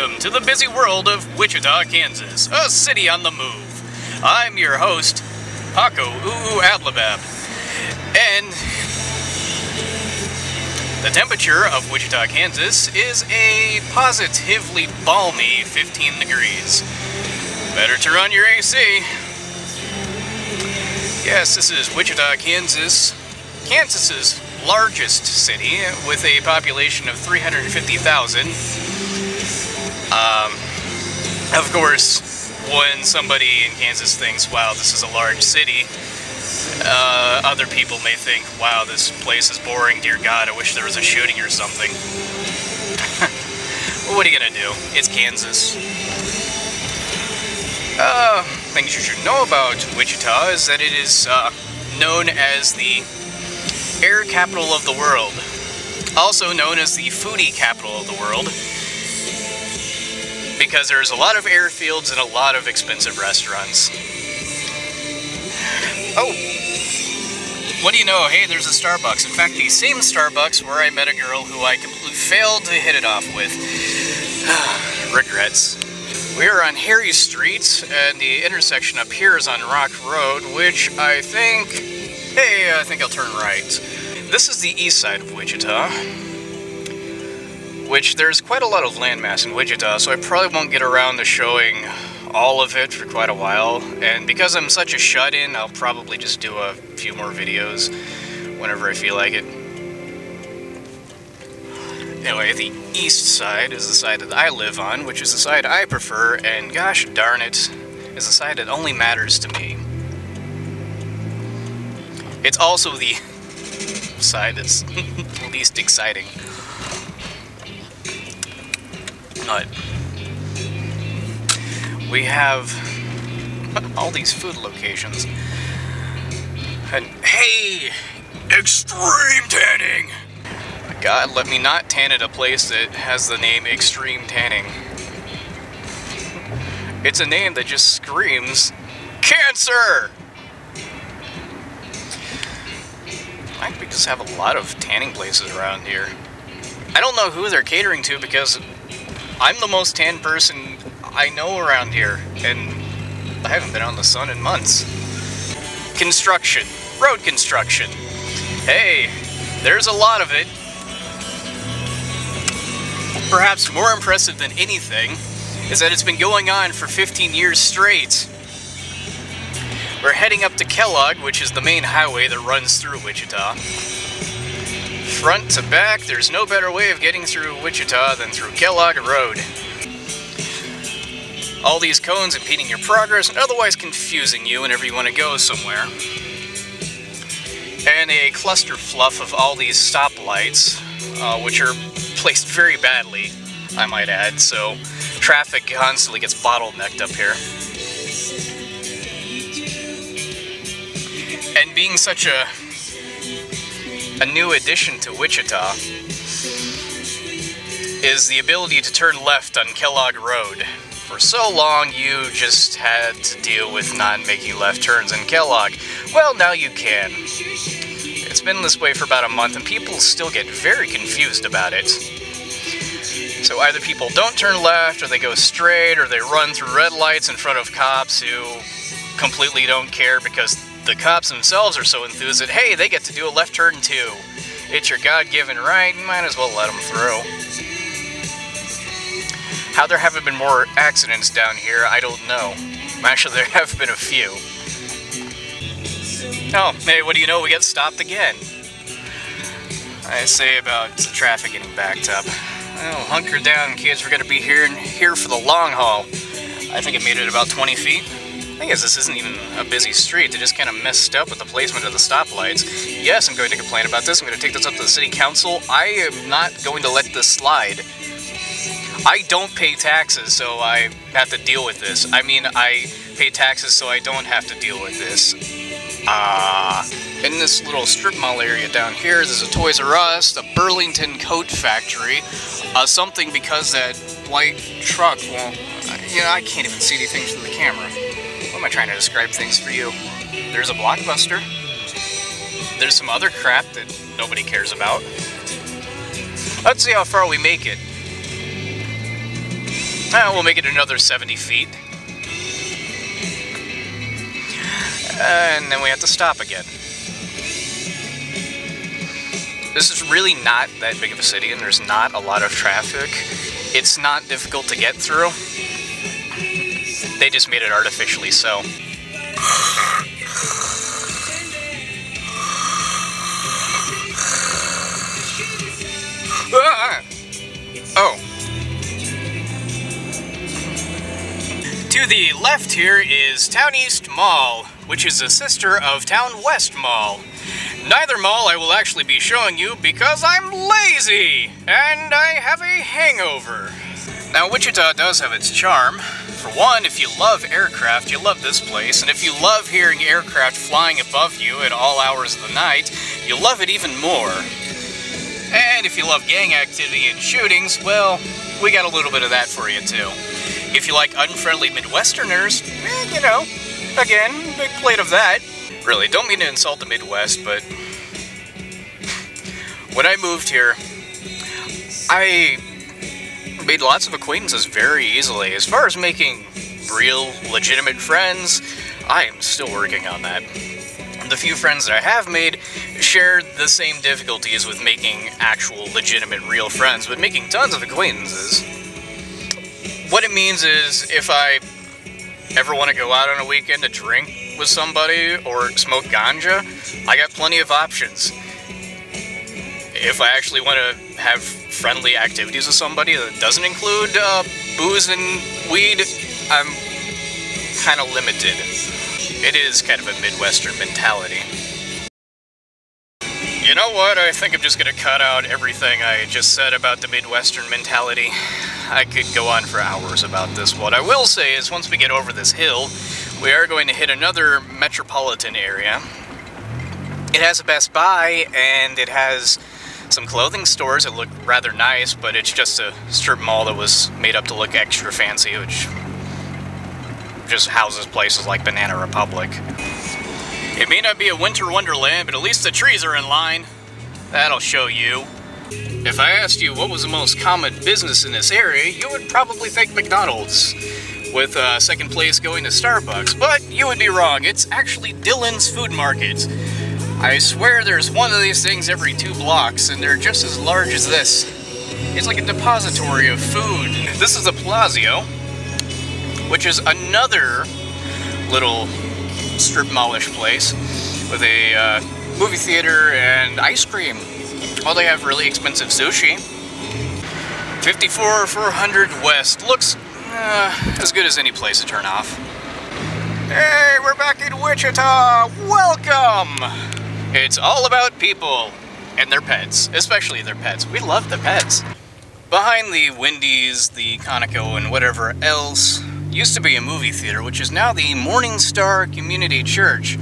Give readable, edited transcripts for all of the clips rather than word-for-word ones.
Welcome to the busy world of Wichita, Kansas, a city on the move. I'm your host, Paco Adlabab, and the temperature of Wichita, Kansas is a positively balmy 15 degrees. Better to run your AC. Yes, this is Wichita, Kansas, Kansas's largest city with a population of 350,000. Of course, when somebody in Kansas thinks, wow, this is a large city, other people may think, wow, this place is boring, dear God, I wish there was a shooting or something. Well, what are you gonna do? It's Kansas. Things you should know about Wichita is that it is known as the air capital of the world, also known as the foodie capital of the world, because there's a lot of airfields and a lot of expensive restaurants. Oh, what do you know? Hey, there's a Starbucks. In fact, the same Starbucks where I met a girl who I completely failed to hit it off with. Regrets. We are on Harry Street, and the intersection up here is on Rock Road, which I think... Hey, I think I'll turn right. This is the east side of Wichita, which there's quite a lot of landmass in Wichita, so I probably won't get around to showing all of it for quite a while. And because I'm such a shut-in, I'll probably just do a few more videos whenever I feel like it. Anyway, the east side is the side that I live on, which is the side I prefer, and gosh darn it, is the side that only matters to me. It's also the side that's least exciting. But we have all these food locations. And hey, extreme tanning! My God, let me not tan at a place that has the name Extreme Tanning. It's a name that just screams cancer! I think we just have a lot of tanning places around here. I don't know who they're catering to because I'm the most tan person I know around here, and I haven't been out in the sun in months. Construction. Road construction. Hey, there's a lot of it. Perhaps more impressive than anything is that it's been going on for 15 years straight. We're heading up to Kellogg, which is the main highway that runs through Wichita. Front to back, there's no better way of getting through Wichita than through Gridlock Road. All these cones impeding your progress and otherwise confusing you whenever you want to go somewhere. And a cluster fluff of all these stoplights, which are placed very badly, I might add, so traffic constantly gets bottlenecked up here. And being such a new addition to Wichita is the ability to turn left on Kellogg Road. For so long, you just had to deal with not making left turns in Kellogg. Well, now you can. It's been this way for about a month, and people still get very confused about it. So either people don't turn left, or they go straight, or they run through red lights in front of cops who completely don't care because the cops themselves are so enthused that, hey, they get to do a left turn too. It's your God-given right, you might as well let them through. How there haven't been more accidents down here, I don't know. Actually, there have been a few. Oh, hey, what do you know, we get stopped again. I say about the traffic getting backed up. Well, hunker down, kids, we're gonna be here for the long haul. I think it made it about 20 feet. The thing is, this isn't even a busy street. They just kind of messed up with the placement of the stoplights. Yes, I'm going to complain about this. I'm going to take this up to the city council. I am not going to let this slide. I don't pay taxes, so I have to deal with this. I mean, I pay taxes so I don't have to deal with this. In this little strip mall area down here, there's a Toys R Us, a Burlington coat factory, something because that white truck won't... You know, I can't even see anything through the camera. What am I trying to describe things for you? There's a Blockbuster. There's some other crap that nobody cares about. Let's see how far we make it. We'll make it another 70 feet. And then we have to stop again. This is really not that big of a city, and there's not a lot of traffic. It's not difficult to get through. They just made it artificially so. Oh. To the left here is Town East Mall, which is a sister of Town West Mall. Neither mall I will actually be showing you because I'm lazy and I have a hangover. Now, Wichita does have its charm. For one, if you love aircraft, you love this place, and if you love hearing aircraft flying above you at all hours of the night, you love it even more. And if you love gang activity and shootings, well, we got a little bit of that for you too. If you like unfriendly Midwesterners, you know, again, big plate of that. Really, don't mean to insult the Midwest, but when I moved here, I made lots of acquaintances very easily. As far as making real, legitimate friends, I am still working on that. The few friends that I have made shared the same difficulties with making actual, legitimate, real friends, but making tons of acquaintances. What it means is, if I ever want to go out on a weekend to drink with somebody or smoke ganja, I got plenty of options. If I actually want to have friendly activities with somebody that doesn't include booze and weed, I'm kind of limited. It is kind of a Midwestern mentality. You know what? I think I'm just going to cut out everything I just said about the Midwestern mentality. I could go on for hours about this. What I will say is, once we get over this hill, we are going to hit another metropolitan area. It has a Best Buy, and it has some clothing stores that look rather nice, but it's just a strip mall that was made up to look extra fancy, which just houses places like Banana Republic. It may not be a winter wonderland, but at least the trees are in line. That'll show you. If I asked you what was the most common business in this area, you would probably think McDonald's, with second place going to Starbucks. But you would be wrong. It's actually Dillon's Food Market. I swear there's one of these things every 2 blocks, and they're just as large as this. It's like a depository of food. This is a Palazzo, which is another little strip mallish place with a movie theater and ice cream. Oh, they have really expensive sushi. 5400 West looks as good as any place to turn off. Hey, we're back in Wichita! Welcome! It's all about people and their pets, especially their pets. We love the pets. Behind the Wendy's, the Conoco, and whatever else used to be a movie theater, which is now the Morning Star Community Church,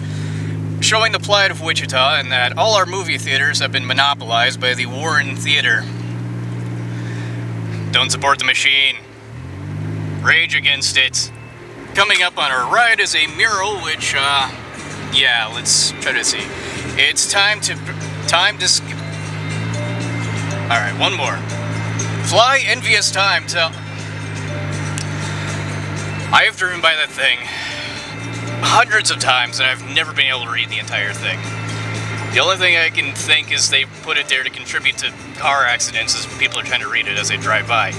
showing the plight of Wichita and that all our movie theaters have been monopolized by the Warren Theater. Don't support the machine. Rage against it. Coming up on our right is a mural, which, yeah, let's try to see. It's time to Alright, one more. Fly envious time till... I have driven by that thing hundreds of times, and I've never been able to read the entire thing. The only thing I can think is they put it there to contribute to car accidents as people are trying to read it as they drive by.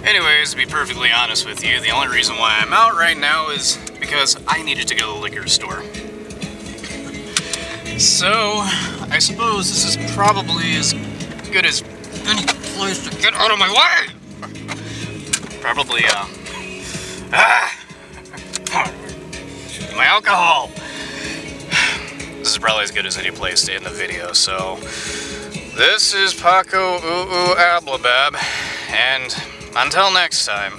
Anyways, to be perfectly honest with you, the only reason why I'm out right now is because I needed to go to the liquor store. So, I suppose this is probably as good as any place to get out of my way! Probably, my alcohol! This is probably as good as any place to end the video, so... This is Paco Ablabab, and until next time...